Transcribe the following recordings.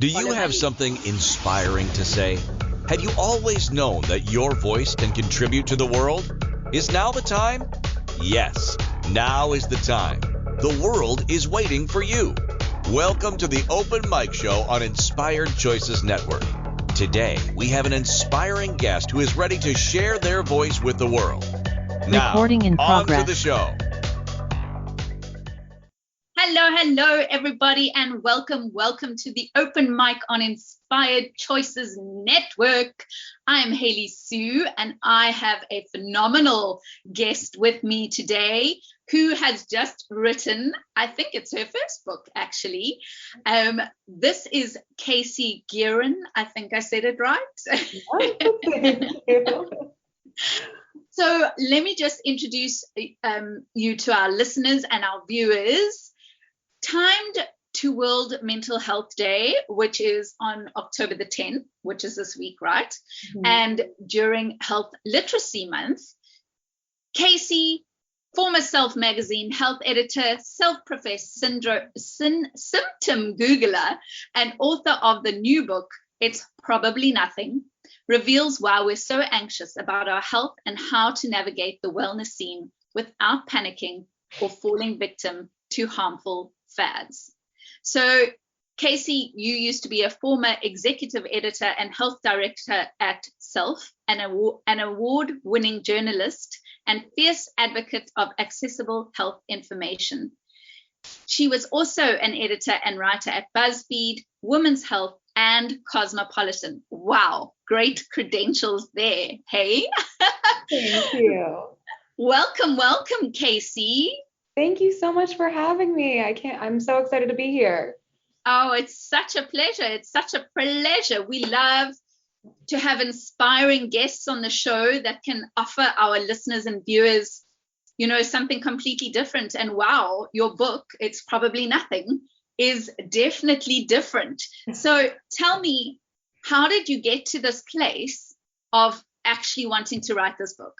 Do you have something inspiring to say? Have you always known that your voice can contribute to the world? Is now the time? Yes, now is the time. The world is waiting for you. Welcome to the Open Mic Show on Inspired Choices Network. Today, we have an inspiring guest who is ready to share their voice with the world. Now, Recording in progress. On to the show. Hello, everybody, and welcome to the Open Mic on Inspired Choices Network. I'm Hayley Sue, and I have a phenomenal guest with me today who has just written, I think it's her first book, actually. This is Casey Gueren. I think I said it right. Thank you. So let me just introduce you to our listeners and our viewers. Timed to World Mental Health Day, which is on October the 10th, which is this week, right? Mm-hmm. And during Health Literacy Month, Casey, former Self magazine health editor, self-professed symptom Googler, and author of the new book, It's Probably Nothing, reveals why we're so anxious about our health and how to navigate the wellness scene without panicking or falling victim to harmful fads. So, Casey, you used to be a former executive editor and health director at Self, an award-winning journalist and fierce advocate of accessible health information. She was also an editor and writer at Buzzfeed, Women's Health, and Cosmopolitan. Wow, great credentials there, hey? Thank you. Welcome, Casey. Thank you so much for having me. I'm so excited to be here. Oh, it's such a pleasure. We love to have inspiring guests on the show that can offer our listeners and viewers, something completely different. And wow, your book, It's Probably Nothing, is definitely different. So tell me, how did you get to this place of actually wanting to write this book?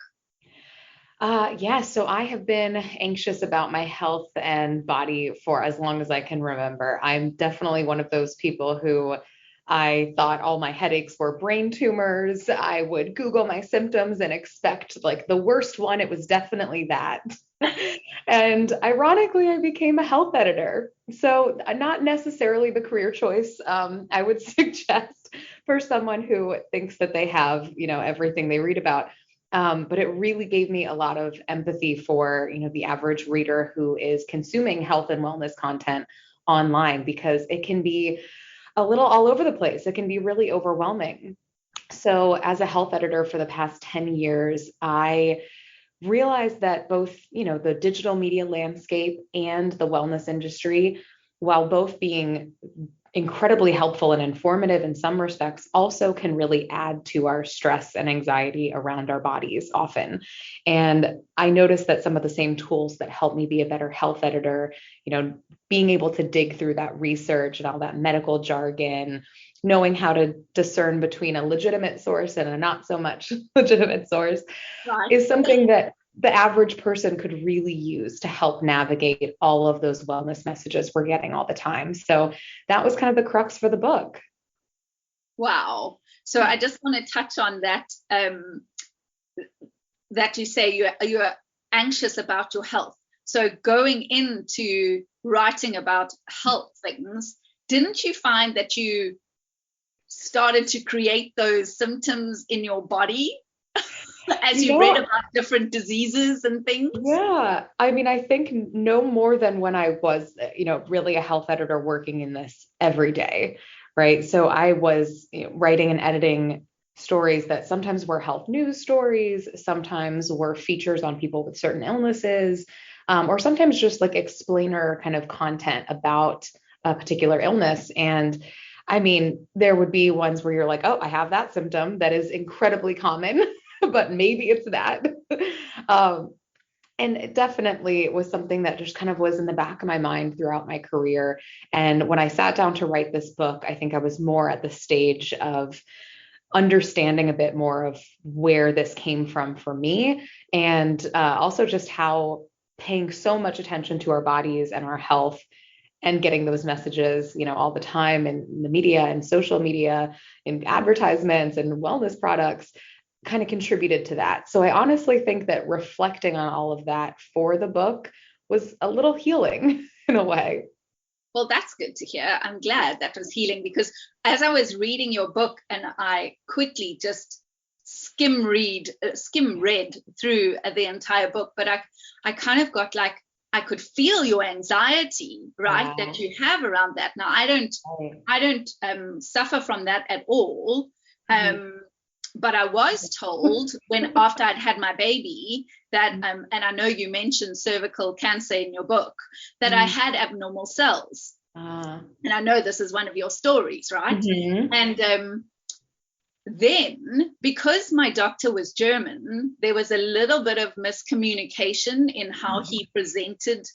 So I have been anxious about my health and body for as long as I can remember. I'm definitely one of those people who I thought all my headaches were brain tumors. I would Google my symptoms and expect like the worst one. It was definitely that. And ironically, I became a health editor. So not necessarily the career choice I would suggest for someone who thinks that they have, everything they read about. But it really gave me a lot of empathy for, the average reader who is consuming health and wellness content online, because it can be a little all over the place. It can be really overwhelming. So as a health editor for the past 10 years, I realized that both, the digital media landscape and the wellness industry, while both being incredibly helpful and informative in some respects, also can really add to our stress and anxiety around our bodies often. And I noticed that some of the same tools that help me be a better health editor, being able to dig through that research and all that medical jargon, knowing how to discern between a legitimate source and a not so much legitimate source, right, is something that the average person could really use to help navigate all of those wellness messages we're getting all the time. So that was kind of the crux for the book. Wow. So I just want to touch on that, that you say you're anxious about your health. So going into writing about health things, didn't you find that you started to create those symptoms in your body as you read about different diseases and things? Yeah. I mean, I think no more than when I was, really a health editor working in this every day, right? So I was writing and editing stories that sometimes were health news stories, sometimes were features on people with certain illnesses, or sometimes just like explainer kind of content about a particular illness. And I mean, there would be ones where you're like, oh, I have that symptom that is incredibly common, but maybe it's that. And it definitely was something that just kind of was in the back of my mind throughout my career. And when I sat down to write this book, I think I was more at the stage of understanding a bit more of where this came from for me. And also just how paying so much attention to our bodies and our health and getting those messages, all the time in the media and social media and advertisements and wellness products kind of contributed to that. So I honestly think that reflecting on all of that for the book was a little healing in a way. Well, that's good to hear. I'm glad that was healing, because as I was reading your book, and I quickly just skim read through the entire book, but I kind of got like, I could feel your anxiety, right, that you have around that. Now, I don't suffer from that at all. But I was told after I'd had my baby that, and I know you mentioned cervical cancer in your book, that I had abnormal cells. And I know this is one of your stories, right? And then, because my doctor was German, there was a little bit of miscommunication in how he presented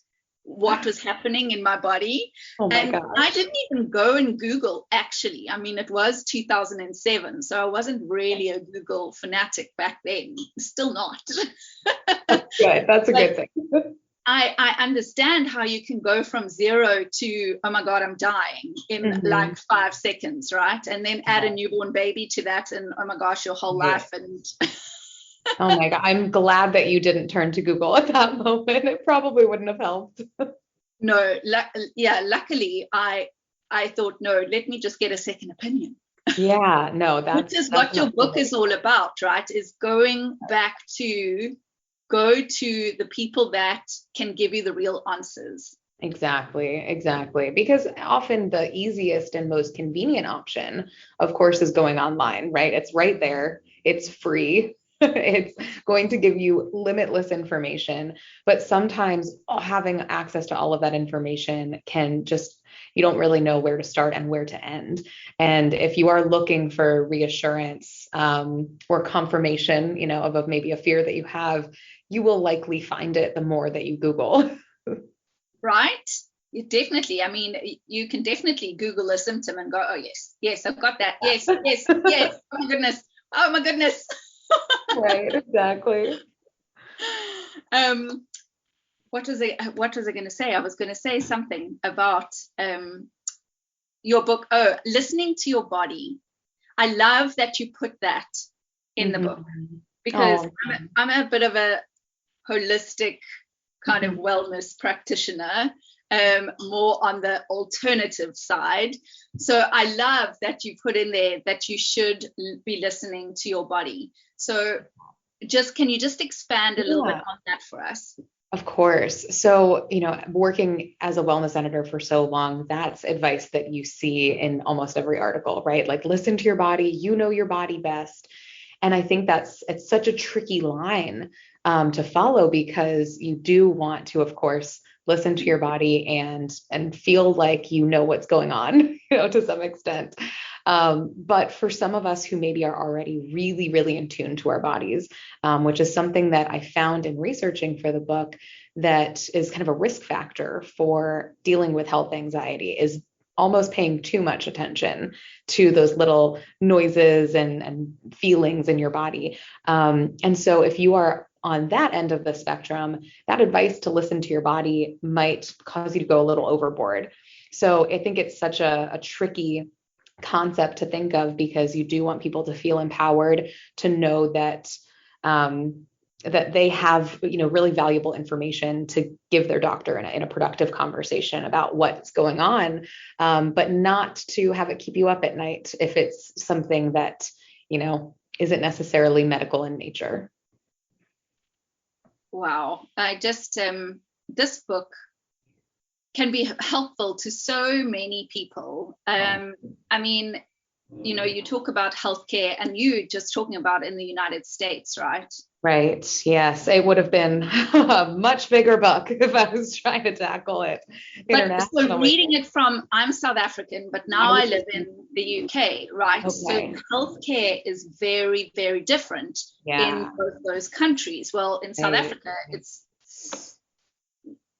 what was happening in my body. And gosh. I didn't even go and Google, actually. I mean, it was 2007, so I wasn't really a Google fanatic back then. Still not. That's good. That's a good thing. I understand how you can go from 0 to, oh my God, I'm dying in like 5 seconds, right? And then add a newborn baby to that, and oh my gosh, your whole life. And oh my God, I'm glad that you didn't turn to Google at that moment. It probably wouldn't have helped. No, luckily I thought, no, let me just get a second opinion. Yeah, no, which is what your book is all about, right? Is going back to go to the people that can give you the real answers. Exactly. Because often the easiest and most convenient option, of course, is going online, right? It's right there. It's free. It's going to give you limitless information, but sometimes having access to all of that information can just, you don't really know where to start and where to end. And if you are looking for reassurance or confirmation, of maybe a fear that you have, you will likely find it the more that you Google. Right? You definitely. I mean, you can definitely Google a symptom and go, oh, yes, I've got that. Yes. Oh my goodness. Right, exactly. What was I going to say? I was going to say something about your book. Oh, listening to your body. I love that you put that in the book, because I'm a bit of a holistic kind of wellness practitioner, more on the alternative side. So I love that you put in there that you should be listening to your body. So can you just expand a little bit on that for us? Of course. So, working as a wellness editor for so long, that's advice that you see in almost every article, right? Like, listen to your body, your body best. And I think it's such a tricky line to follow, because you do want to, of course, listen to your body and feel like you know what's going on, to some extent. But for some of us who maybe are already really, really in tune to our bodies, which is something that I found in researching for the book, that is kind of a risk factor for dealing with health anxiety, is almost paying too much attention to those little noises and feelings in your body. And so if you are on that end of the spectrum, that advice to listen to your body might cause you to go a little overboard. So I think it's such a tricky concept to think of, because you do want people to feel empowered, to know that that they have, really valuable information to give their doctor in a productive conversation about what's going on, but not to have it keep you up at night if it's something that, isn't necessarily medical in nature. Wow. I just, this book can be helpful to so many people. I mean, you talk about healthcare, and you just talking about in the United States, right? Right. Yes. It would have been a much bigger book if I was trying to tackle it internationally. So reading it I'm South African, but now I live in the UK, right? Okay. So healthcare is very, very different in both those countries. Well, in South Africa, it's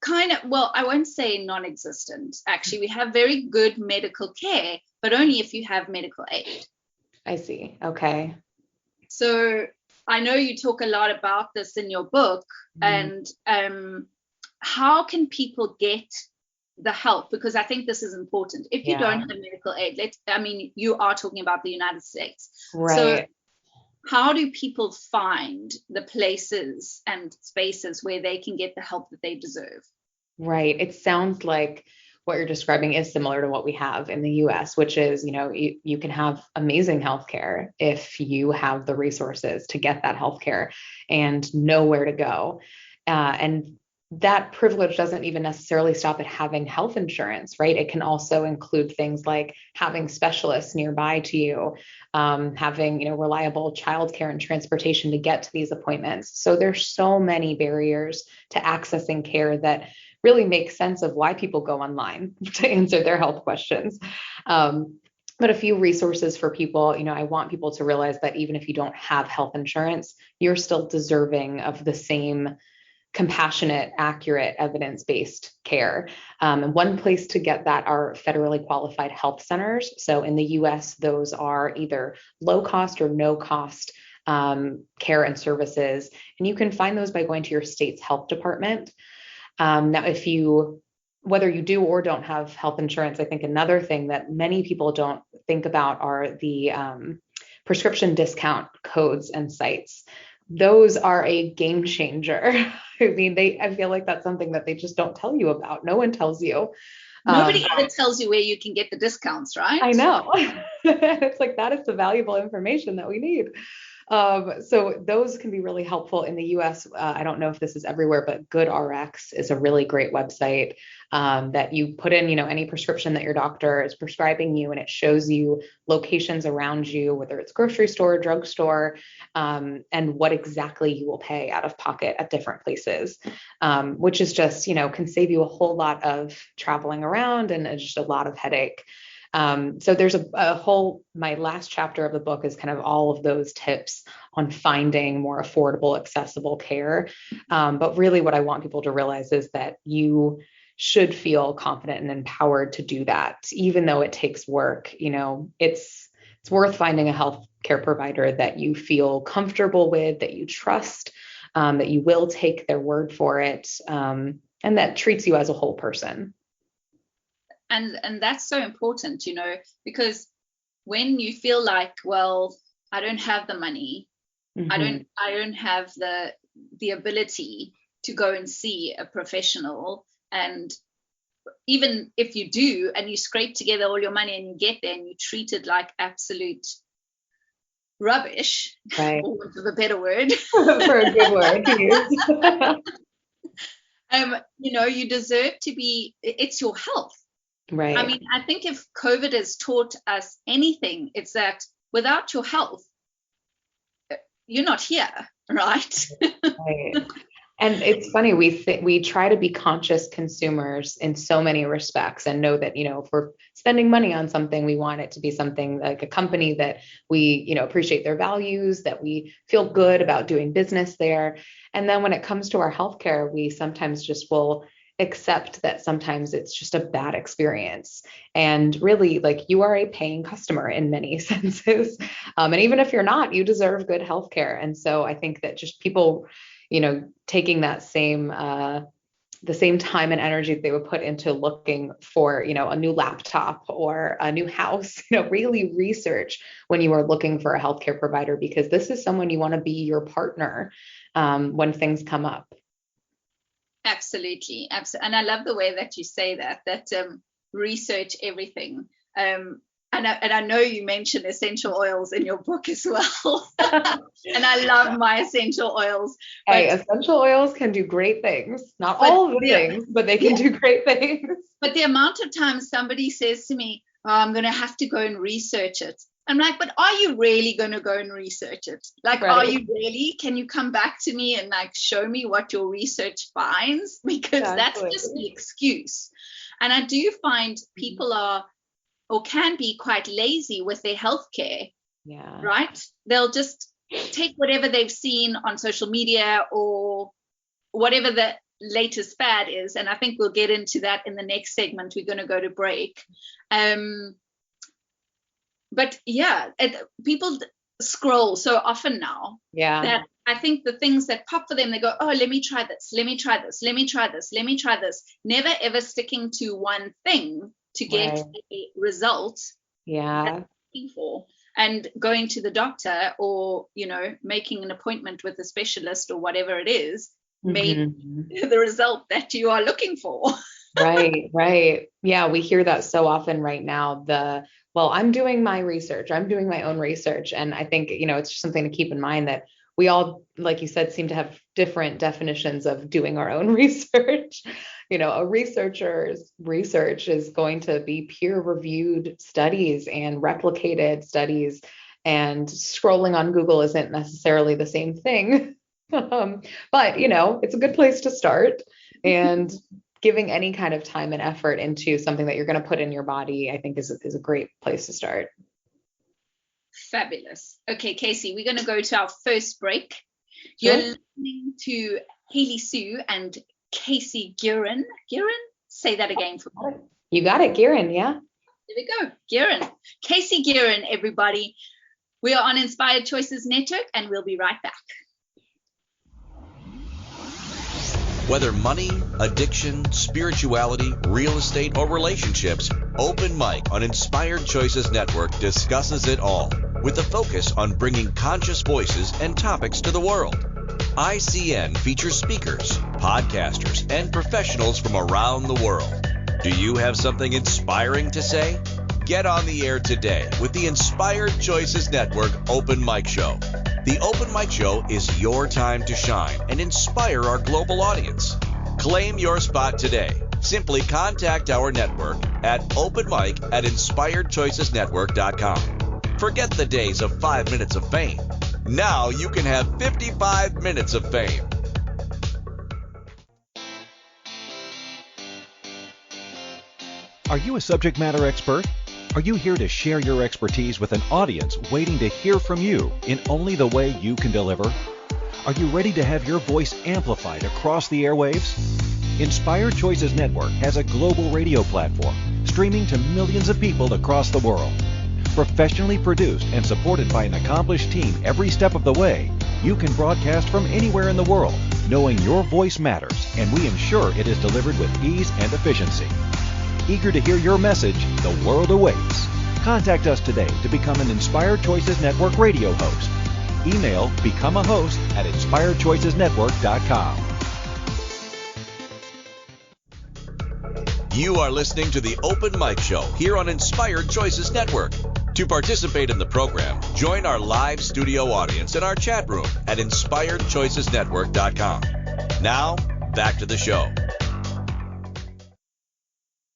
kind of, I won't say non-existent. Actually, we have very good medical care, but only if you have medical aid. I see. Okay. So I know you talk a lot about this in your book, and how can people get the help, because I think this is important. If you don't have medical aid, you are talking about the United States. Right. So how do people find the places and spaces where they can get the help that they deserve? Right. It sounds like what you're describing is similar to what we have in the US, which is, you can have amazing healthcare if you have the resources to get that healthcare and know where to go. And that privilege doesn't even necessarily stop at having health insurance, right? It can also include things like having specialists nearby to you, having, reliable childcare and transportation to get to these appointments. So there's so many barriers to accessing care that really make sense of why people go online to answer their health questions. But a few resources for people, I want people to realize that even if you don't have health insurance, you're still deserving of the same compassionate, accurate, evidence-based care. And one place to get that are federally qualified health centers. So in the US, those are either low cost or no cost care and services. And you can find those by going to your state's health department. Now, whether you do or don't have health insurance, I think another thing that many people don't think about are the prescription discount codes and sites. Those are a game changer. I feel like that's something that they just don't tell you about. No one tells you. Nobody ever tells you where you can get the discounts, right? I know. It's like, that is the valuable information that we need. So those can be really helpful in the US. I don't know if this is everywhere, but GoodRx is a really great website that you put in, any prescription that your doctor is prescribing you, and it shows you locations around you, whether it's grocery store, drugstore, and what exactly you will pay out of pocket at different places, which is just, can save you a whole lot of traveling around and just a lot of headache. So there's my last chapter of the book is kind of all of those tips on finding more affordable, accessible care. But really what I want people to realize is that you should feel confident and empowered to do that, even though it takes work. It's worth finding a healthcare provider that you feel comfortable with, that you trust, that you will take their word for it, and that treats you as a whole person. And that's so important, because when you feel like, well, I don't have the money, I don't have the ability to go and see a professional, and even if you do and you scrape together all your money and you get there and you treat it like absolute rubbish, right, for want of a better word, for a good word to use. You deserve to be, it's your health. Right. I think if COVID has taught us anything, it's that without your health, you're not here, right? Right. And it's funny, we try to be conscious consumers in so many respects and know that, if we're spending money on something, we want it to be something like a company that we, appreciate their values, that we feel good about doing business there. And then when it comes to our healthcare, we sometimes just will accept that sometimes it's just a bad experience. And really, like, you are a paying customer in many senses. And even if you're not, you deserve good healthcare. And so I think that just people, taking that the same time and energy that they would put into looking for, a new laptop or a new house, really research when you are looking for a healthcare provider, because this is someone you want to be your partner when things come up. Absolutely. And I love the way that you say that research everything. And I know you mentioned essential oils in your book as well. And I love my essential oils. Hey, essential oils can do great things. Not all of the things, but they can do great things. But the amount of times somebody says to me, oh, I'm going to have to go and research it. I'm like, but are you really going to go and research it? Like, right. Are you really? Can you come back to me and show me what your research finds? Because that's just the excuse. And I do find people are or can be quite lazy with their healthcare. Yeah. Right? They'll just take whatever they've seen on social media or whatever the latest fad is. And I think we'll get into that in the next segment. We're going to go to break. But yeah, people scroll so often now that I think the things that pop for them, they go, oh, let me try this, let me try this, let me try this, let me try this. Never ever sticking to one thing to get a result. Yeah. For and going to the doctor or making an appointment with a specialist or whatever it is may be the result that you are looking for. Right. Yeah, we hear that so often right now. Well, I'm doing my research, I'm doing my own research. And I think, it's just something to keep in mind that we all, like you said, seem to have different definitions of doing our own research. A researcher's research is going to be peer-reviewed studies and replicated studies, and scrolling on Google isn't necessarily the same thing. But, it's a good place to start. And giving any kind of time and effort into something that you're going to put in your body, I think is a great place to start. Fabulous. Okay, Casey, we're going to go to our first break. Sure. You're listening to Haley Sue and Casey Gueren. Gueren? Say that again for me. You got it, Gueren, yeah. There we go, Gueren. Casey Gueren, everybody. We are on Inspired Choices Network, and we'll be right back. Whether money, addiction, spirituality, real estate, or relationships, Open Mic on Inspired Choices Network discusses it all, with a focus on bringing conscious voices and topics to the world. ICN features speakers, podcasters, and professionals from around the world. Do you have something inspiring to say? Get on the air today with the Inspired Choices Network Open Mic Show. The Open Mic Show is your time to shine and inspire our global audience. Claim your spot today. Simply contact our network at openmic@inspiredchoicesnetwork.com. Forget the days of 5 minutes of fame. Now you can have 55 minutes of fame. Are you a subject matter expert? Are you here to share your expertise with an audience waiting to hear from you in only the way you can deliver? Are you ready to have your voice amplified across the airwaves? Inspired Choices Network has a global radio platform streaming to millions of people across the world. Professionally produced and supported by an accomplished team every step of the way, you can broadcast from anywhere in the world, knowing your voice matters, and we ensure it is delivered with ease and efficiency. Eager to hear your message, the world awaits. Contact us today to become an Inspired Choices Network radio host. Email becomeahost@inspiredchoicesnetwork.com. You are listening to the Open Mic Show here on Inspired Choices Network. To participate in the program, join our live studio audience in our chat room at inspiredchoicesnetwork.com. Now, back to the show.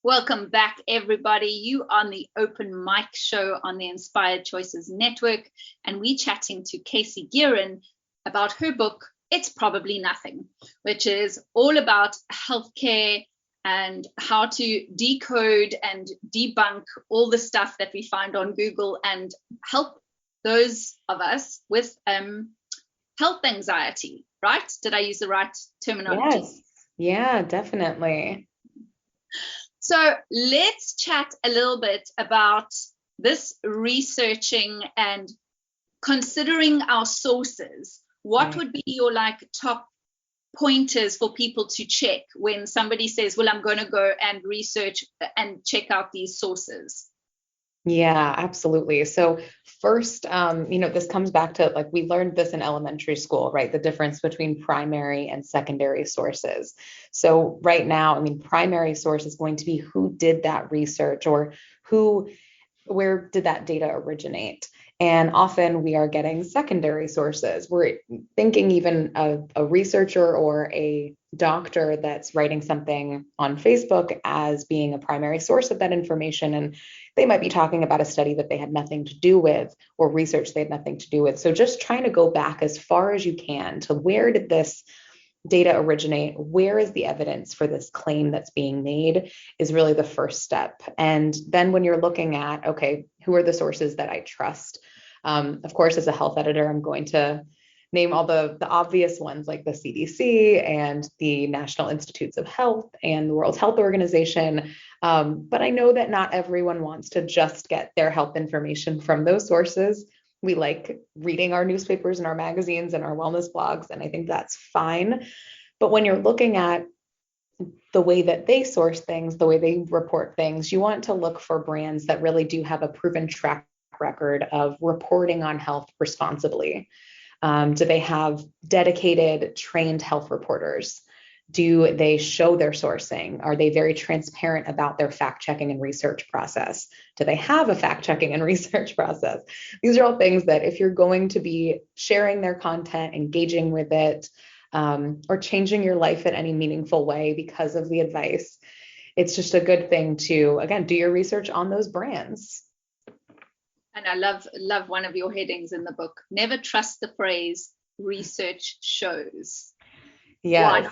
Welcome back, everybody. You on the Open Mic Show on the Inspired Choices Network, and we're chatting to Casey Gueren about her book, It's Probably Nothing, which is all about healthcare and how to decode and debunk all the stuff that we find on Google and help those of us with health anxiety, right? Did I use the right terminology? Yes. Yeah, definitely. So let's chat a little bit about this researching and considering our sources. What would be your top pointers for people to check when somebody says, well, I'm going to go and research and check out these sources? Yeah, absolutely. So first, this comes back to we learned this in elementary school, right? The difference between primary and secondary sources. So right now, primary source is going to be who did that research or where did that data originate? And often we are getting secondary sources. We're thinking even a researcher or a doctor that's writing something on Facebook as being a primary source of that information. And they might be talking about a study that they had nothing to do with or research they had nothing to do with. So just trying to go back as far as you can to where did this data originate? Where is the evidence for this claim that's being made is really the first step. And then when you're looking at, okay, who are the sources that I trust? Of course, as a health editor, I'm going to name all the obvious ones like the CDC and the National Institutes of Health and the World Health Organization. But I know that not everyone wants to just get their health information from those sources. We like reading our newspapers and our magazines and our wellness blogs, and I think that's fine. But when you're looking at the way that they source things, the way they report things, you want to look for brands that really do have a proven track record of reporting on health responsibly. Do they have dedicated, trained health reporters? Do they show their sourcing? Are they very transparent about their fact checking and research process? Do they have a fact checking and research process? These are all things that if you're going to be sharing their content, engaging with it, or changing your life in any meaningful way because of the advice, it's just a good thing to, again, do your research on those brands. And I love one of your headings in the book. Never trust the phrase research shows. Yeah.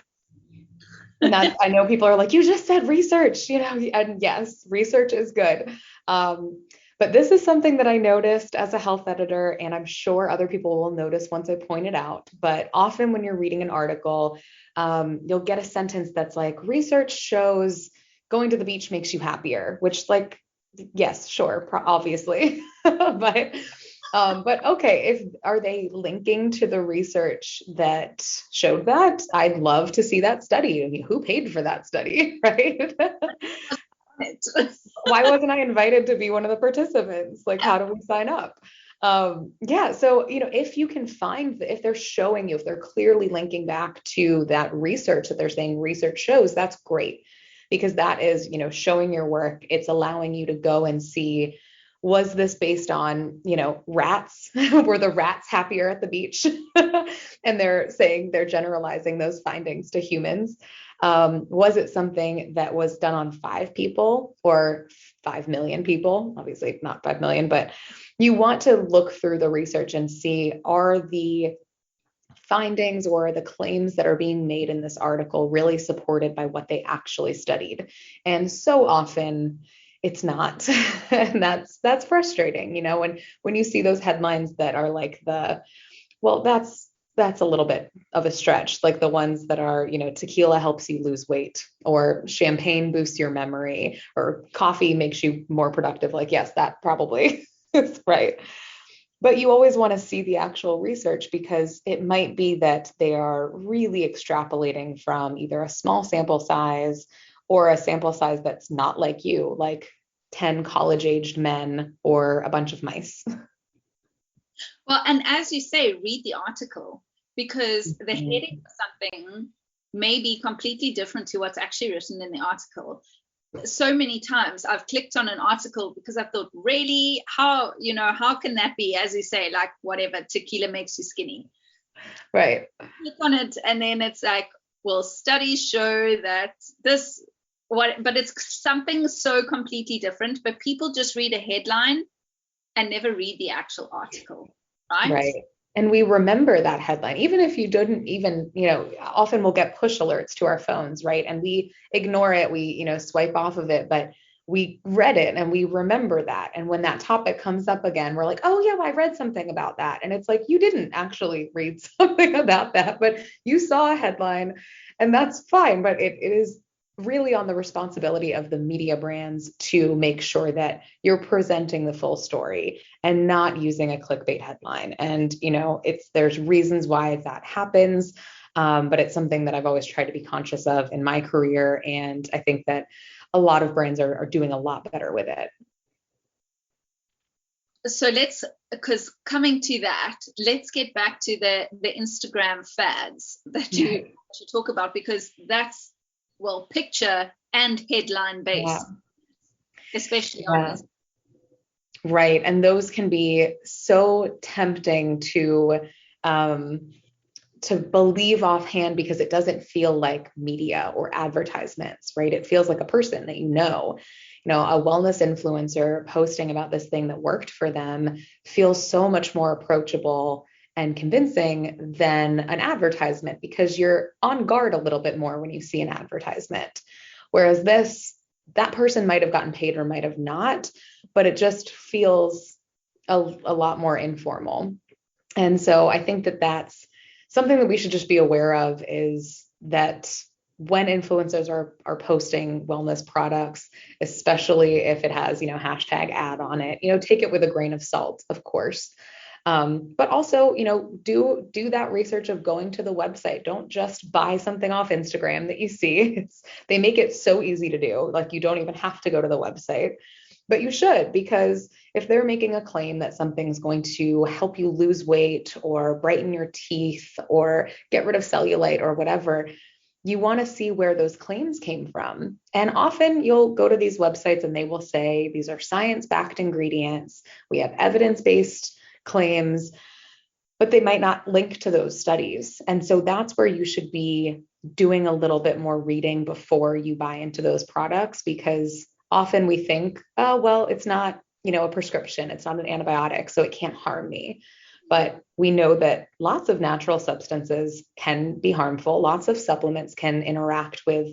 And I know people are like, you just said research, and yes, research is good. But this is something that I noticed as a health editor, and I'm sure other people will notice once I point it out. But often when you're reading an article, you'll get a sentence that's like, research shows going to the beach makes you happier, which, like, yes, sure, obviously. But okay, are they linking to the research that showed that? I'd love to see that study. I mean, who paid for that study, right? Why wasn't I invited to be one of the participants? Like, how do we sign up? Yeah. So, if you can find, if they're showing you, if they're clearly linking back to that research that they're saying research shows, that's great, because that is, showing your work. It's allowing you to go and see, was this based on, rats? Were the rats happier at the beach? And they're generalizing those findings to humans. Was it something that was done on 5 people or 5 million people? Obviously not 5 million, but you want to look through the research and see, are the findings or the claims that are being made in this article really supported by what they actually studied? And so often it's not. And that's frustrating, when you see those headlines that are like that's a little bit of a stretch, like the ones that are, tequila helps you lose weight, or champagne boosts your memory, or coffee makes you more productive. Like, yes, that probably is right. But you always want to see the actual research, because it might be that they are really extrapolating from either a small sample size or a sample size that's not like you, like 10 college-aged men or a bunch of mice. Well, and as you say, read the article, because the heading of something may be completely different to what's actually written in the article. So many times I've clicked on an article because I thought, really, how can that be? As you say, like, whatever, tequila makes you skinny. Right. Click on it, and then it's like, well, studies show that this, but it's something so completely different. But people just read a headline and never read the actual article, right? Right. And we remember that headline, even if you didn't even, often we'll get push alerts to our phones, right? And we ignore it, we, swipe off of it, but we read it and we remember that. And when that topic comes up again, we're like, oh yeah, I read something about that. And it's like, you didn't actually read something about that, but you saw a headline, and that's fine. But it is really on the responsibility of the media brands to make sure that you're presenting the full story and not using a clickbait headline. And, there's reasons why that happens. But it's something that I've always tried to be conscious of in my career. And I think that a lot of brands are doing a lot better with it. So because coming to that, let's get back to the Instagram fads that you talk about, because that's, well, picture and headline based, especially on this. Right. And those can be so tempting to believe offhand, because it doesn't feel like media or advertisements, right? It feels like a person that a wellness influencer posting about this thing that worked for them feels so much more approachable and convincing than an advertisement, because you're on guard a little bit more when you see an advertisement. Whereas that person might have gotten paid or might have not, but it just feels a lot more informal. And so I think that that's something that we should just be aware of, is that when influencers are posting wellness products, especially if it has, hashtag ad on it, take it with a grain of salt, of course. But also, do that research of going to the website. Don't just buy something off Instagram that you see. They make it so easy to do. Like, you don't even have to go to the website, but you should, because if they're making a claim that something's going to help you lose weight or brighten your teeth or get rid of cellulite or whatever, you want to see where those claims came from. And often you'll go to these websites and they will say, these are science-backed ingredients. We have evidence-based claims, but they might not link to those studies. And so that's where you should be doing a little bit more reading before you buy into those products, because often we think, oh, well, it's not, a prescription. It's not an antibiotic, so it can't harm me. But we know that lots of natural substances can be harmful. Lots of supplements can interact with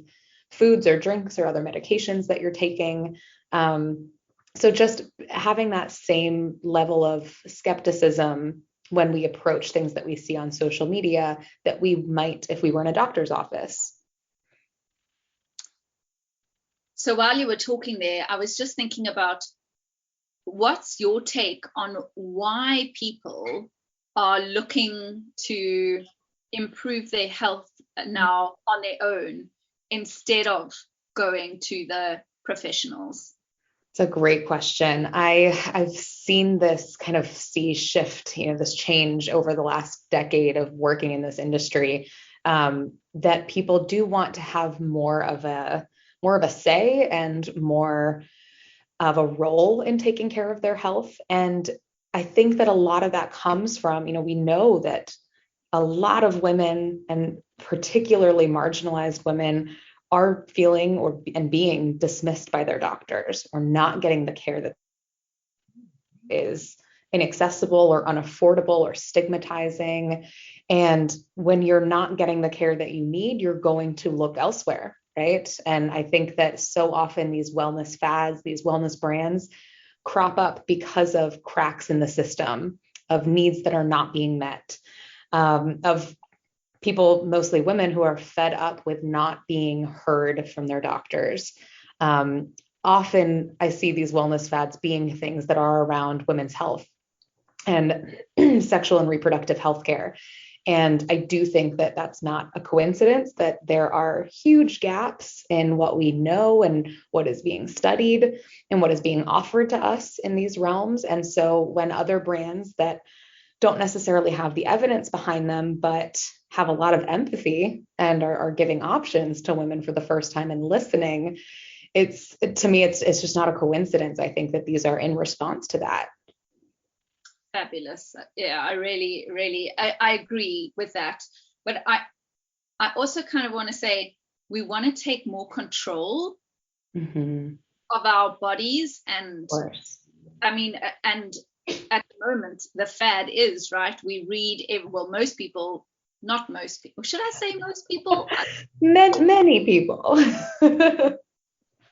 foods or drinks or other medications that you're taking. So just having that same level of skepticism when we approach things that we see on social media that we might if we were in a doctor's office. So while you were talking there, I was just thinking about, what's your take on why people are looking to improve their health now on their own instead of going to the professionals? It's a great question. I've seen this kind of sea shift, this change over the last decade of working in this industry, that people do want to have more of a say and more of a role in taking care of their health. And I think that a lot of that comes from, we know that a lot of women, and particularly marginalized women, are feeling and being dismissed by their doctors, or not getting the care that is inaccessible or unaffordable or stigmatizing. And when you're not getting the care that you need, you're going to look elsewhere. Right. And I think that so often these wellness fads, these wellness brands crop up because of cracks in the system, of needs that are not being met, of people, mostly women, who are fed up with not being heard from their doctors. Often I see these wellness fads being things that are around women's health and sexual and reproductive health care. And I do think that that's not a coincidence, that there are huge gaps in what we know and what is being studied and what is being offered to us in these realms. And so when other brands that don't necessarily have the evidence behind them, but have a lot of empathy and are giving options to women for the first time and listening, to me, it's just not a coincidence. I think that these are in response to that. Fabulous. Yeah, I really I agree with that. But I also kind of want to say, we want to take more control of our bodies. And I mean, and at the moment, the fad is, right, we read, most people, not most people, should I say most people? Many people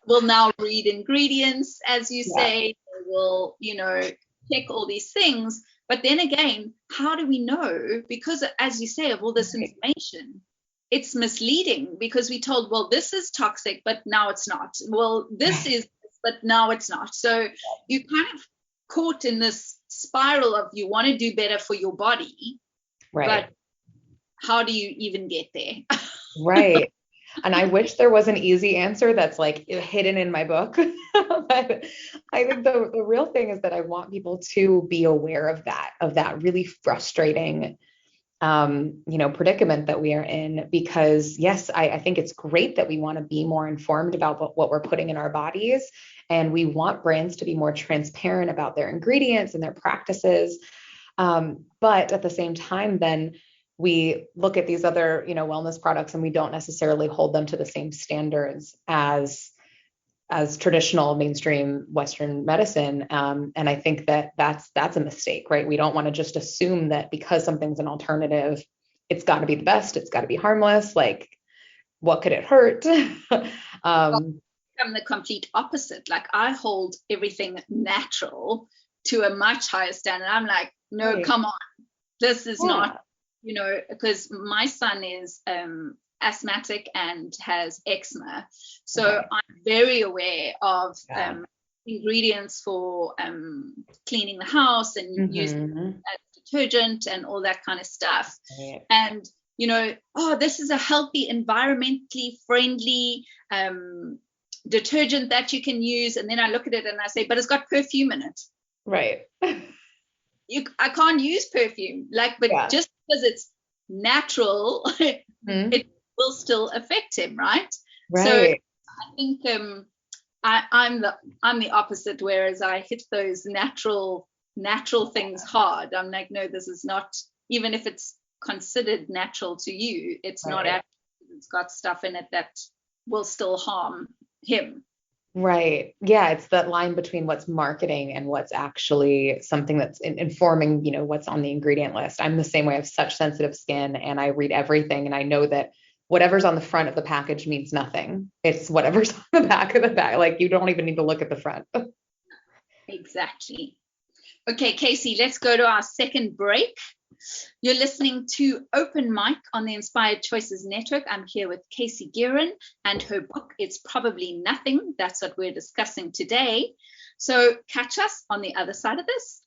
will now read ingredients, as you say. They will, check all these things. But then again, how do we know? Because, as you say, of all this information, it's misleading, because we told, well, this is toxic, but now it's not. Well, this is, but now it's not. So you kind of caught in this spiral of, you want to do better for your body, right? But how do you even get there? Right. And I wish there was an easy answer that's like hidden in my book. But I think the real thing is that I want people to be aware of that really frustrating, predicament that we are in. Because yes, I think it's great that we want to be more informed about what we're putting in our bodies. And we want brands to be more transparent about their ingredients and their practices. But at the same time, then we look at these other, wellness products, and we don't necessarily hold them to the same standards as traditional mainstream Western medicine. And I think that that's a mistake, right? We don't want to just assume that because something's an alternative, it's got to be the best, it's got to be harmless. Like, what could it hurt? I'm the complete opposite. Like, I hold everything natural to a much higher standard. I'm like, no, come on, this is not. Because my son is asthmatic and has eczema. So I'm very aware of ingredients for cleaning the house and using detergent and all that kind of stuff. Right. And, this is a healthy, environmentally friendly detergent that you can use. And then I look at it and I say, but it's got perfume in it. Right. I can't use perfume, but just because it's natural, it will still affect him, right? Right. So I think I'm the opposite. Whereas I hit those natural things hard. I'm like, no, this is not. Even if it's considered natural to you, it's not actually. It's got stuff in it that will still harm him. Right. Yeah. It's that line between what's marketing and what's actually something that's informing, what's on the ingredient list. I'm the same way. I have such sensitive skin and I read everything and I know that whatever's on the front of the package means nothing. It's whatever's on the back of the bag. Like you don't even need to look at the front. Exactly. Okay, Casey, let's go to our second break. You're listening to Open Mic on the Inspired Choices Network. I'm here with Casey Gueren and her book, It's Probably Nothing. That's what we're discussing today. So catch us on the other side of this.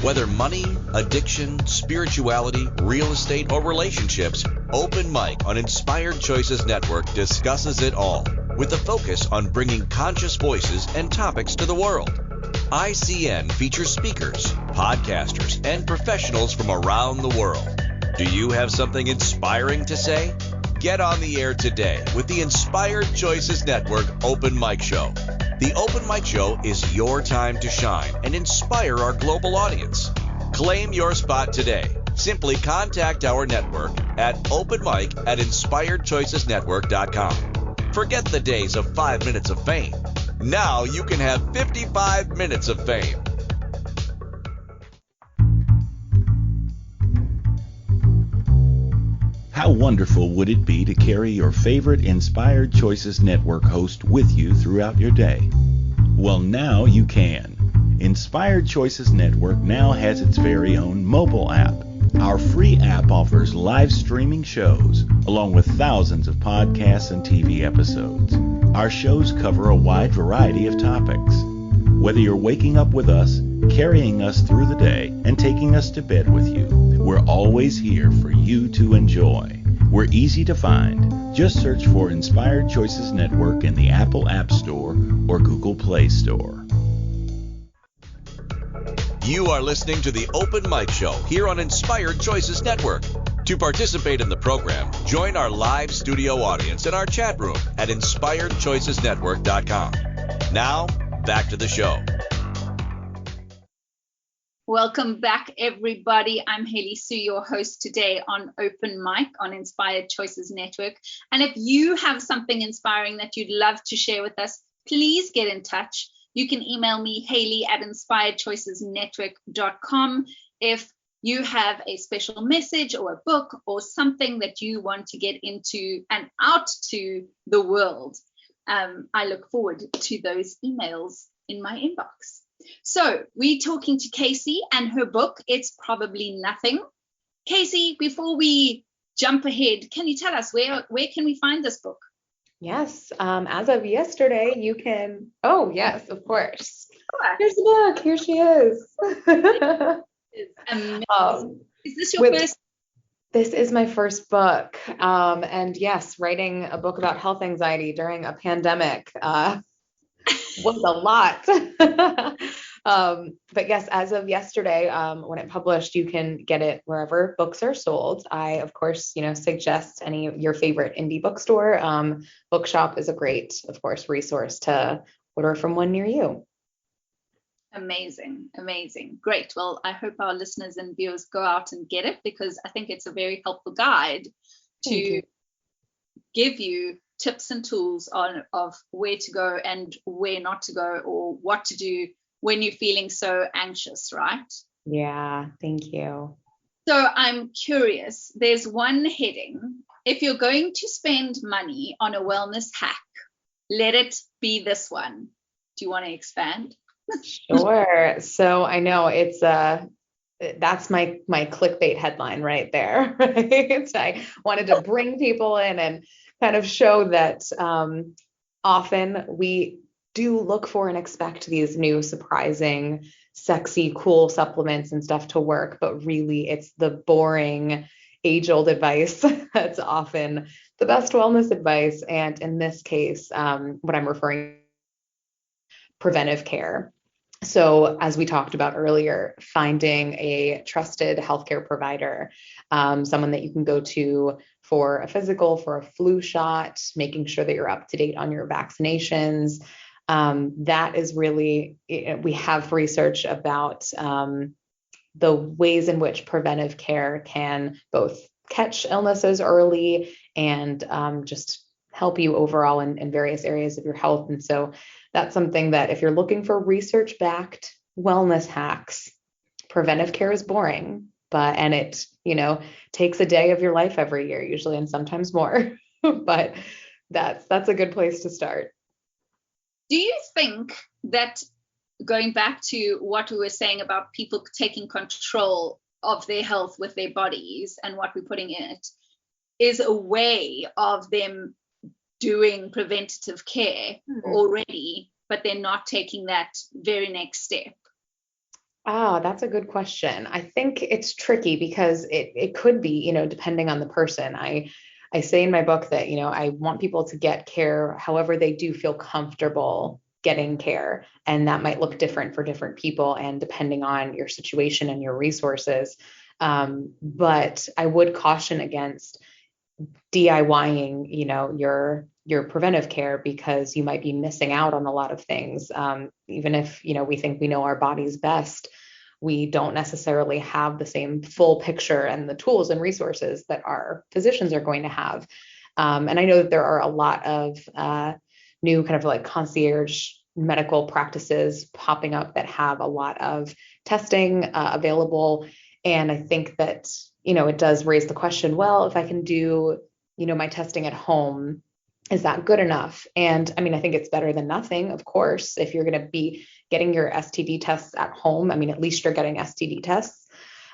Whether money, addiction, spirituality, real estate, or relationships, Open Mic on Inspired Choices Network discusses it all with a focus on bringing conscious voices and topics to the world. ICN features speakers, podcasters, and professionals from around the world. Do you have something inspiring to say? Get on the air today with the Inspired Choices Network Open Mic Show. The Open Mic Show is your time to shine and inspire our global audience. Claim your spot today. Simply contact our network at openmic@inspiredchoicesnetwork.com. Forget the days of 5 minutes of fame. Now you can have 55 minutes of fame. How wonderful would it be to carry your favorite Inspired Choices Network host with you throughout your day? Well, now you can. Inspired Choices Network now has its very own mobile app. Our free app offers live streaming shows, along with thousands of podcasts and TV episodes. Our shows cover a wide variety of topics. Whether you're waking up with us, carrying us through the day, and taking us to bed with you, we're always here for you to enjoy. We're easy to find. Just search for Inspired Choices Network in the Apple App Store or Google Play Store. You are listening to the Open Mic Show here on Inspired Choices Network. To participate in the program, join our live studio audience in our chat room at inspiredchoicesnetwork.com. Now, back to the show. Welcome back, everybody. I'm Haley Sue, your host today on Open Mic on Inspired Choices Network. And if you have something inspiring that you'd love to share with us, please get in touch. You can email me, haley@inspiredchoicesnetwork.com. If you have a special message or a book or something that you want to get into and out to the world, I look forward to those emails in my inbox. So we're talking to Casey and her book, It's Probably Nothing. Casey, before we jump ahead, can you tell us where can we find this book? Yes. As of yesterday, you can. Oh, yes, of course. Here's the book. Here she is. Is this your first? This is my first book. And yes, writing a book about health anxiety during a pandemic was a lot. But yes, as of yesterday, when it published, you can get it wherever books are sold. I, of course, suggest any of your favorite indie bookstore. Bookshop is a great, of course, resource to order from one near you. Amazing. Great. Well, I hope our listeners and viewers go out and get it, because I think it's a very helpful guide to give you tips and tools of where to go and where not to go, or what to do when you're feeling so anxious, right? Yeah, thank you. So I'm curious, there's one heading: if you're going to spend money on a wellness hack, let it be this one. Do you want to expand? Sure. So I know it's that's my clickbait headline right there, right? I wanted to bring people in and kind of show that often we do look for and expect these new, surprising, sexy, cool supplements and stuff to work, but really it's the boring, age-old advice that's often the best wellness advice. And in this case, what I'm referring to, preventive care. So as we talked about earlier, finding a trusted healthcare provider, someone that you can go to for a physical, for a flu shot, making sure that you're up to date on your vaccinations. That is really, we have research about the ways in which preventive care can both catch illnesses early and just help you overall in various areas of your health. And so that's something that if you're looking for research-backed wellness hacks, preventive care is boring, and it, takes a day of your life every year, usually, and sometimes more, but that's a good place to start. Do you think that, going back to what we were saying about people taking control of their health with their bodies and what we're putting in it, is a way of them doing preventative care already, but they're not taking that very next step? That's a good question. I think it's tricky because it could be, depending on the person. I say in my book that, I want people to get care however they do feel comfortable getting care. And that might look different for different people and depending on your situation and your resources. But I would caution against DIYing, your preventive care, because you might be missing out on a lot of things. Even if, we think we know our bodies best, we don't necessarily have the same full picture and the tools and resources that our physicians are going to have. And I know that there are a lot of new kind of like concierge medical practices popping up that have a lot of testing available. And I think that, it does raise the question, well, if I can do, my testing at home, is that good enough? And I mean, I think it's better than nothing, of course, if you're going to be getting your STD tests at home. I mean, at least you're getting STD tests.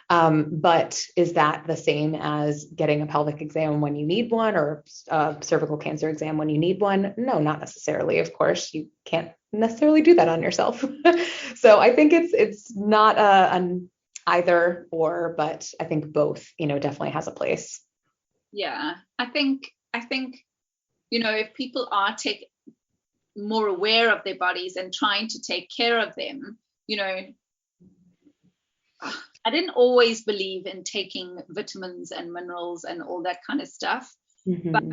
But is that the same as getting a pelvic exam when you need one, or a cervical cancer exam when you need one? No, not necessarily. Of course, you can't necessarily do that on yourself. So I think it's not an either or, but I think both, definitely has a place. Yeah, I think, if people are more aware of their bodies and trying to take care of them, I didn't always believe in taking vitamins and minerals and all that kind of stuff. Mm-hmm. But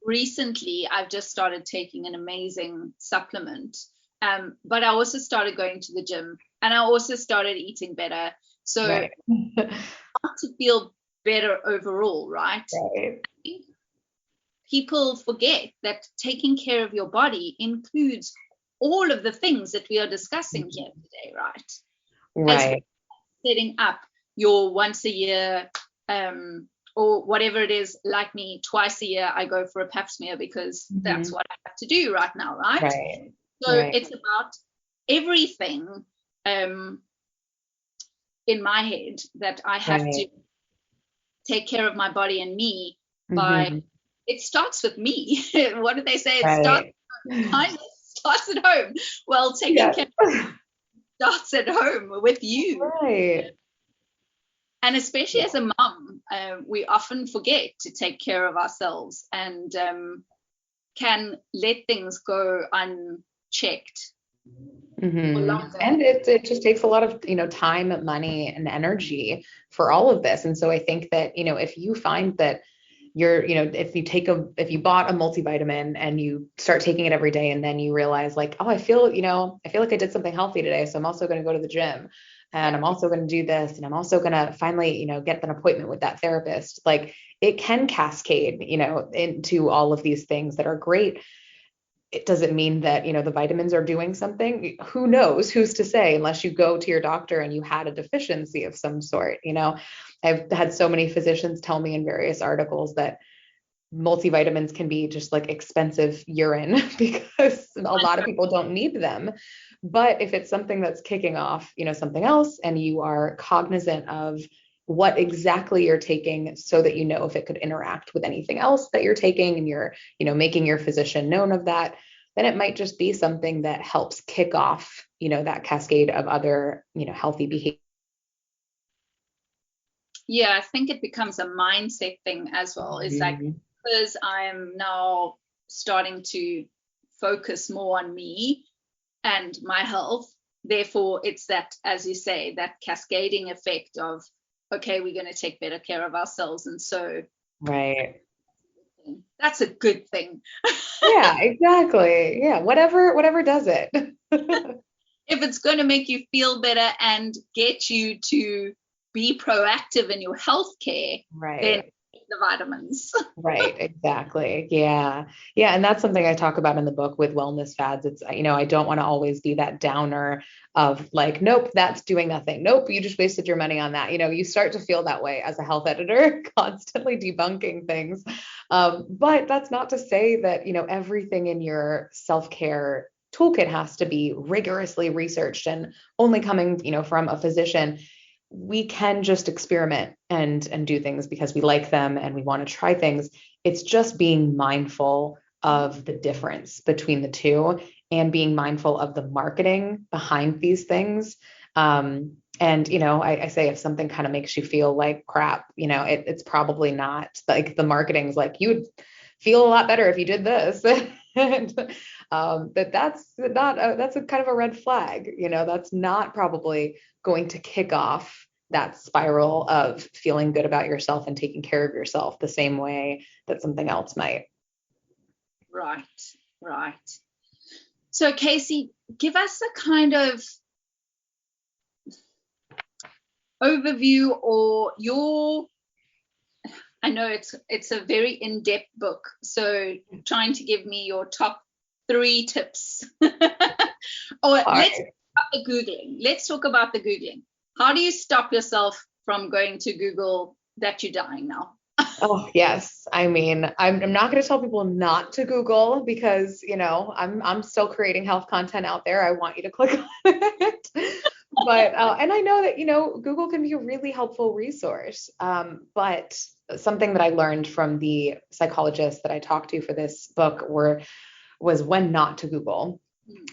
recently I've just started taking an amazing supplement. But I also started going to the gym, and I also started eating better. So right. To feel better overall, right? People forget that taking care of your body includes all of the things that we are discussing here today, right? Right. As setting up your once a year, or whatever it is, like me, twice a year, I go for a pap smear because that's what I have to do right now, right? Right. So it's about everything in my head that I have to take care of my body and me by, it starts with me. What do they say? Kindness starts at home. Well, taking care starts at home with you. Right. And especially as a mum, we often forget to take care of ourselves and can let things go unchecked. And it just takes a lot of, time, money, and energy for all of this. And so I think that, if you find that if you bought a multivitamin and you start taking it every day, and then you realize like, oh, I feel like I did something healthy today. So I'm also going to go to the gym, and I'm also going to do this, and I'm also going to finally, get an appointment with that therapist. Like, it can cascade, into all of these things that are great. It doesn't mean that, the vitamins are doing something. Who knows? Who's to say, unless you go to your doctor and you had a deficiency of some sort. I've had so many physicians tell me in various articles that multivitamins can be just like expensive urine because a lot of people don't need them. But if it's something that's kicking off, something else, and you are cognizant of what exactly you're taking so that if it could interact with anything else that you're taking, and you're, making your physician known of that, then it might just be something that helps kick off, that cascade of other, healthy behavior. Yeah, I think it becomes a mindset thing as well. It's like, because I'm now starting to focus more on me and my health, therefore it's that, as you say, that cascading effect of, okay, we're going to take better care of ourselves. And so right, that's a good thing. Yeah, exactly. Yeah, whatever does it. If it's going to make you feel better and get you to be proactive in your health care, right, then the vitamins. Right, exactly. Yeah. And that's something I talk about in the book with wellness fads. It's, I don't want to always be that downer of like, nope, that's doing nothing. Nope, you just wasted your money on that. You start to feel that way as a health editor, constantly debunking things. But that's not to say that, everything in your self-care toolkit has to be rigorously researched and only coming, from a physician. We can just experiment and do things because we like them and we want to try things. It's just being mindful of the difference between the two and being mindful of the marketing behind these things. And, I say if something kind of makes you feel like crap, it's probably not like the marketing's like, you would feel a lot better if you did this. And that's a kind of a red flag. That's not probably going to kick off that spiral of feeling good about yourself and taking care of yourself the same way that something else might. Right. So Casey, give us a kind of overview or I know it's a very in-depth book, so trying to give me your top 3 tips. Let's talk about the Googling. How do you stop yourself from going to Google that you're dying now? Oh, yes. I mean, I'm not going to tell people not to Google because, I'm still creating health content out there. I want you to click on it. But, and I know that, Google can be a really helpful resource. But something that I learned from the psychologist that I talked to for this book was when not to Google.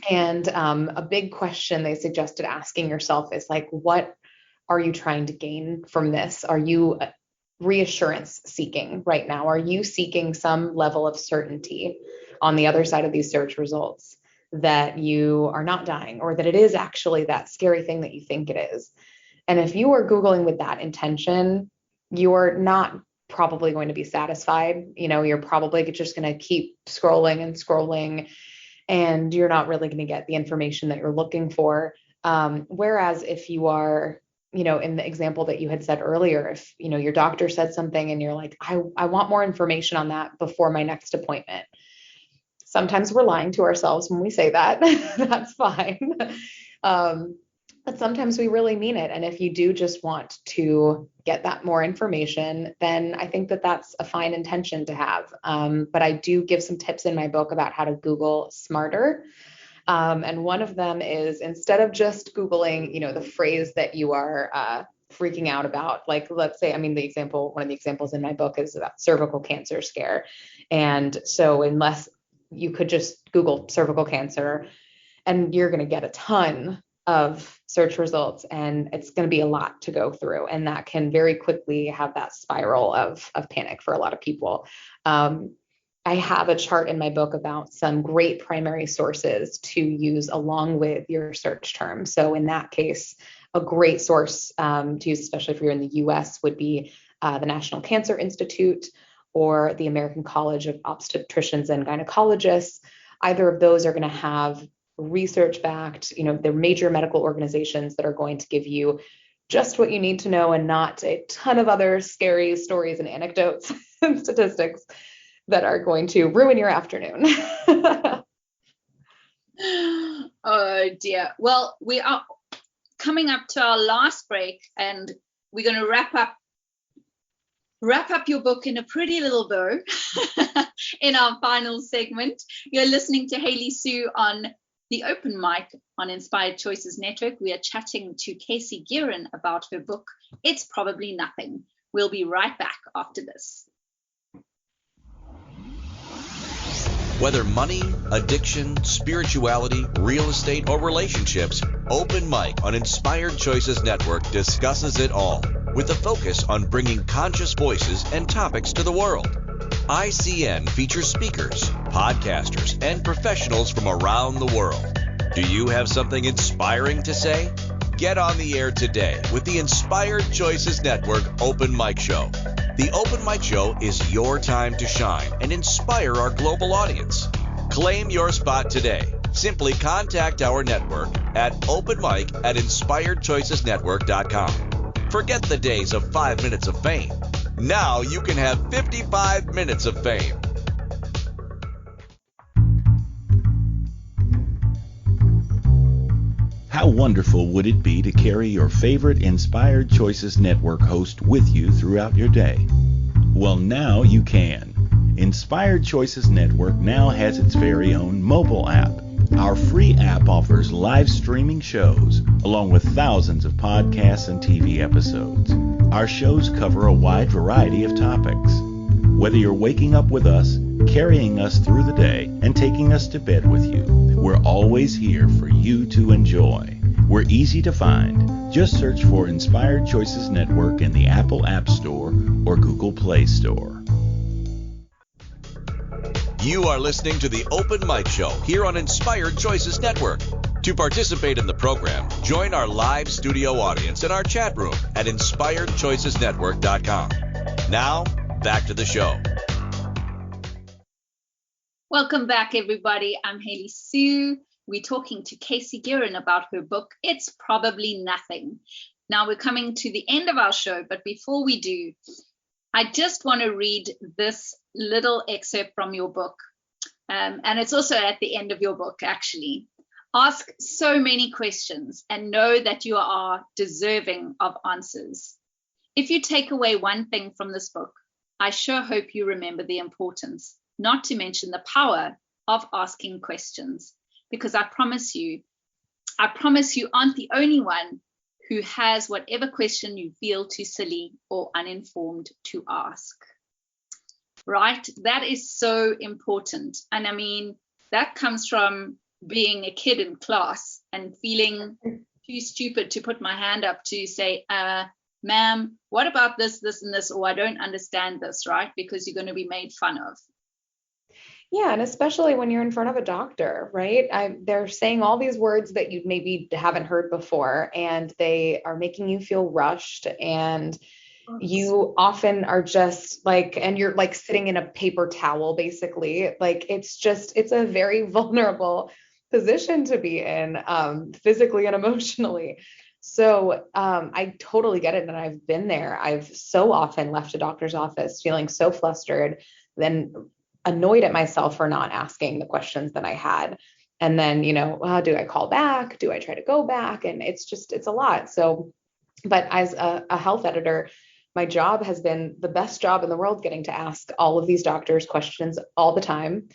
And a big question they suggested asking yourself is like, what are you trying to gain from this? Are you reassurance seeking right now? Are you seeking some level of certainty on the other side of these search results that you are not dying or that it is actually that scary thing that you think it is? And if you are Googling with that intention, you're not probably going to be satisfied. You're probably just going to keep scrolling and you're not really going to get the information that you're looking for. Whereas if you are, in the example that you had said earlier, if, your doctor said something and you're like, I want more information on that before my next appointment. Sometimes we're lying to ourselves when we say that. That's fine. But sometimes we really mean it. And if you do just want to get that more information, then I think that that's a fine intention to have. But I do give some tips in my book about how to Google smarter. And one of them is instead of just Googling, the phrase that you are freaking out about, like, let's say, one of the examples in my book is about cervical cancer scare. And so unless you could just Google cervical cancer and you're going to get a ton of search results and it's going to be a lot to go through. And that can very quickly have that spiral of panic for a lot of people. I have a chart in my book about some great primary sources to use along with your search term. So in that case, a great source to use, especially if you're in the US, would be the National Cancer Institute or the American College of Obstetricians and Gynecologists. Either of those are going to have research-backed, they're major medical organizations that are going to give you just what you need to know and not a ton of other scary stories and anecdotes and statistics that are going to ruin your afternoon. Oh dear. Well, we are coming up to our last break and we're going to wrap up your book in a pretty little bow in our final segment. You're listening to Haley Sue on the Open Mic on Inspired Choices Network. We are chatting to Casey Gueren about her book, It's Probably Nothing. We'll be right back after this. Whether money, addiction, spirituality, real estate, or relationships, Open Mic on Inspired Choices Network discusses it all, with a focus on bringing conscious voices and topics to the world. ICN features speakers, podcasters, and professionals from around the world. Do you have something inspiring to say? Get on the air today with the Inspired Choices Network Open Mic Show. The Open Mic Show is your time to shine and inspire our global audience. Claim your spot today. Simply contact our network at openmic@inspiredchoicesnetwork.com. Forget the days of 5 minutes of fame. Now you can have 55 minutes of fame. How wonderful would it be to carry your favorite Inspired Choices Network host with you throughout your day? Well, now you can. Inspired Choices Network now has its very own mobile app. Our free app offers live streaming shows, along with thousands of podcasts and TV episodes. Our shows cover a wide variety of topics. Whether you're waking up with us, carrying us through the day, and taking us to bed with you, we're always here for you to enjoy. We're easy to find. Just search for Inspired Choices Network in the Apple App Store or Google Play Store. You are listening to the Open Mic Show here on Inspired Choices Network. To participate in the program, join our live studio audience in our chat room at inspiredchoicesnetwork.com. Now, back to the show. Welcome back, everybody. I'm Haley Sue. We're talking to Casey Gueren about her book, It's Probably Nothing. Now, we're coming to the end of our show, but before we do, I just want to read this little excerpt from your book. And it's also at the end of your book, actually. Ask so many questions and know that you are deserving of answers. If you take away one thing from this book, I sure hope you remember the importance, not to mention the power of asking questions, because I promise you aren't the only one who has whatever question you feel too silly or uninformed to ask. Right? That is so important. And I mean, that comes from being a kid in class and feeling too stupid to put my hand up to say, ma'am, what about this, this, and this? Or I don't understand this, right? Because you're going to be made fun of. Yeah, and especially when you're in front of a doctor, right? They're saying all these words that you maybe haven't heard before, and they are making you feel rushed, and you often are just like, and you're like sitting in a paper towel, basically. Like it's a very vulnerable position to be in, physically and emotionally. So I totally get it. And I've been there. I've so often left a doctor's office feeling so flustered, then annoyed at myself for not asking the questions that I had. And then, well, do I call back? Do I try to go back? And it's a lot. So, but as a health editor, my job has been the best job in the world, getting to ask all of these doctors questions all the time.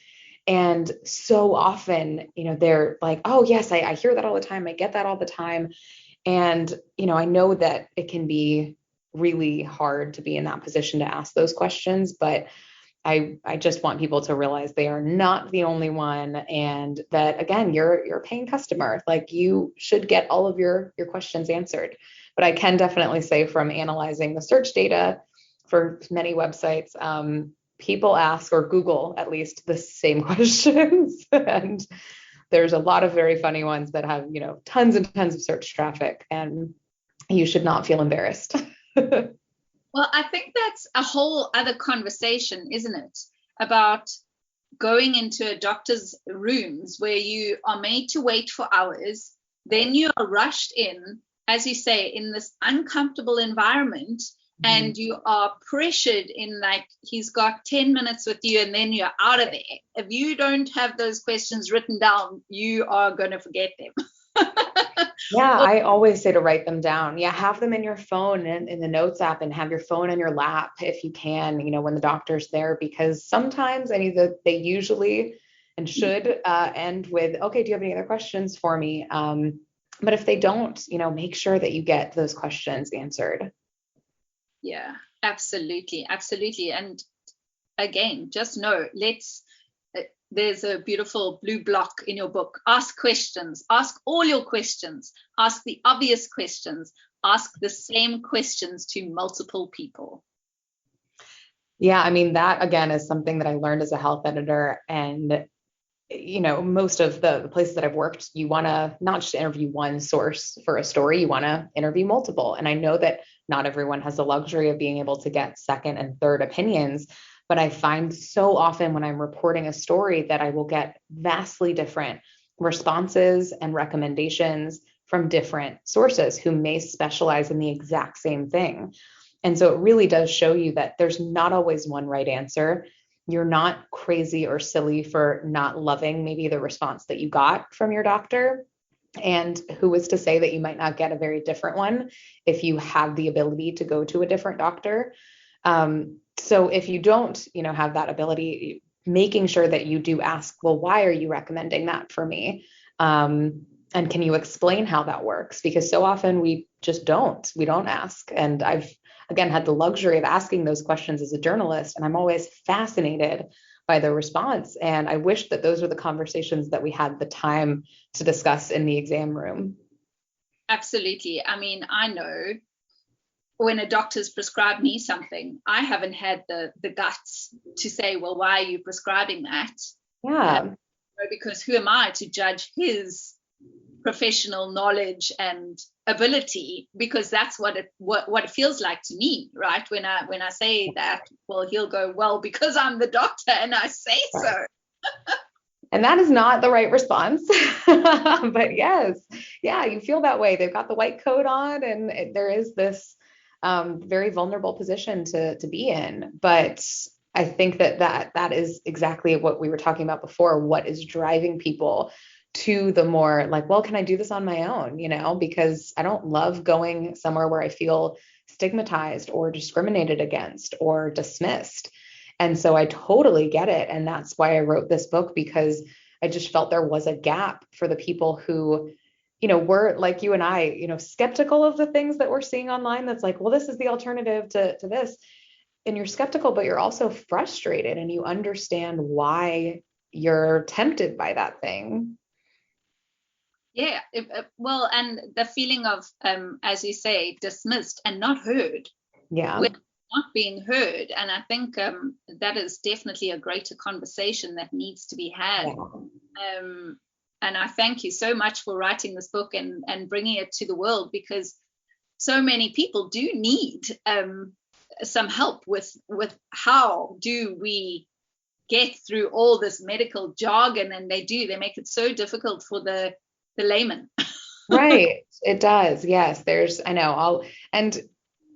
And so often, they're like, oh yes, I hear that all the time. I get that all the time. And, I know that it can be really hard to be in that position to ask those questions, but I just want people to realize they are not the only one. And that, again, you're a paying customer. Like, you should get all of your questions answered. But I can definitely say, from analyzing the search data for many websites, people ask, or Google at least, the same questions. And there's a lot of very funny ones that have, tons and tons of search traffic, and you should not feel embarrassed. Well, I think that's a whole other conversation, isn't it? About going into a doctor's rooms where you are made to wait for hours, then you are rushed in, as you say, in this uncomfortable environment, and you are pressured in, like, he's got 10 minutes with you and then you're out of there. If you don't have those questions written down, you are going to forget them. Yeah, I always say to write them down. Yeah, have them in your phone and in the notes app, and have your phone in your lap if you can, when the doctor's there, because sometimes they usually and should end with, okay, do you have any other questions for me? But if they don't, make sure that you get those questions answered. Yeah, absolutely. Absolutely. And again, just know, there's a beautiful blue block in your book. Ask questions. Ask all your questions. Ask the obvious questions. Ask the same questions to multiple people. Yeah, I mean, that again is something that I learned as a health editor. And, most of the places that I've worked, you want to not just interview one source for a story, you want to interview multiple. And I know that not everyone has the luxury of being able to get second and third opinions, but I find so often when I'm reporting a story that I will get vastly different responses and recommendations from different sources who may specialize in the exact same thing. And so it really does show you that there's not always one right answer. You're not crazy or silly for not loving maybe the response that you got from your doctor. And who is to say that you might not get a very different one if you have the ability to go to a different doctor. So if you don't, have that ability, making sure that you do ask, well, why are you recommending that for me? And can you explain how that works? Because so often we don't ask. And I've, again, had the luxury of asking those questions as a journalist, and I'm always fascinated by the response. And I wish that those were the conversations that we had the time to discuss in the exam room. Absolutely. I mean, I know when a doctor's prescribed me something, I haven't had the guts to say, well, why are you prescribing that? Yeah. Because who am I to judge his professional knowledge and ability? Because that's what it feels like to me, right? When I say that, well, he'll go, well, because I'm the doctor and I say so. And that is not the right response. But yes, yeah, you feel that way. They've got the white coat on, and there is this very vulnerable position to be in. But I think that is exactly what we were talking about before. What is driving people to the more like, well, can I do this on my own? Because I don't love going somewhere where I feel stigmatized or discriminated against or dismissed. And so I totally get it. And that's why I wrote this book, because I just felt there was a gap for the people who, were like you and I, skeptical of the things that we're seeing online. That's like, well, this is the alternative to this. And you're skeptical, but you're also frustrated, and you understand why you're tempted by that thing. Yeah, well, and the feeling of, as you say, dismissed and not heard. Yeah. We're not being heard. And I think that is definitely a greater conversation that needs to be had. Yeah. And I thank you so much for writing this book and bringing it to the world, because so many people do need some help with how do we get through all this medical jargon, and they make it so difficult for the layman. Right. It does. Yes. And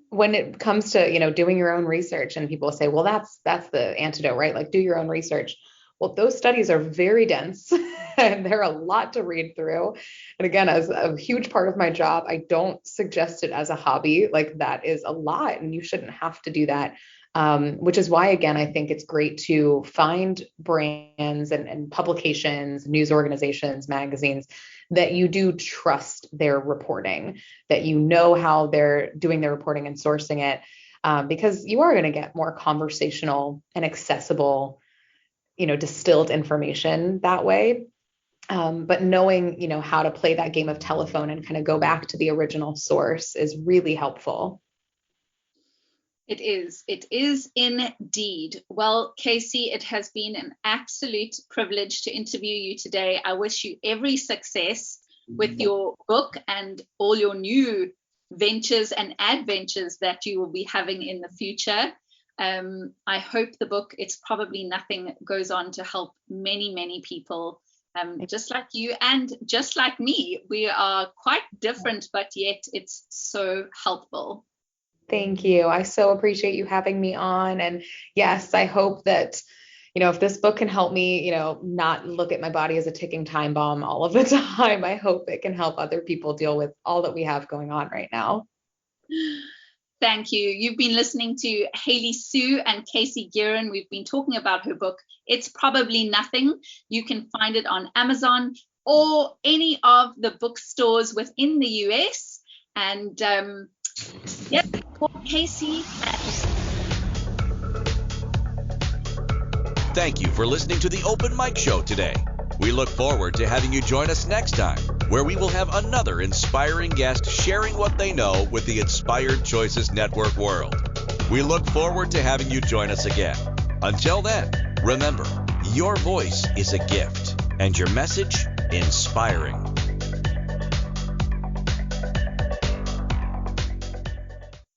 when it comes to, doing your own research, and people say, well, that's the antidote, right? Like, do your own research. Well, those studies are very dense and they're a lot to read through. And again, as a huge part of my job, I don't suggest it as a hobby. Like, that is a lot, and you shouldn't have to do that. Which is why, again, I think it's great to find brands and publications, news organizations, magazines that you do trust their reporting, that how they're doing their reporting and sourcing it, because you are going to get more conversational and accessible, distilled information that way. But knowing, how to play that game of telephone and kind of go back to the original source is really helpful. It is indeed. Well, Casey, it has been an absolute privilege to interview you today. I wish you every success with your book and all your new ventures and adventures that you will be having in the future. I hope the book, It's Probably Nothing, goes on to help many, many people, just like you and just like me. We are quite different, but yet it's so helpful. Thank you. I so appreciate you having me on. And yes, I hope that, if this book can help me, not look at my body as a ticking time bomb all of the time, I hope it can help other people deal with all that we have going on right now. Thank you. You've been listening to Haley Sue and Casey Gueren. We've been talking about her book, It's Probably Nothing. You can find it on Amazon or any of the bookstores within the US. And yeah, Casey. thank you for listening to the Open Mic Show today. We look forward to having you join us next time, where we will have another inspiring guest sharing what they know with the Inspired Choices Network world. We look forward to having you join us again. Until then, remember, your voice is a gift and your message inspiring.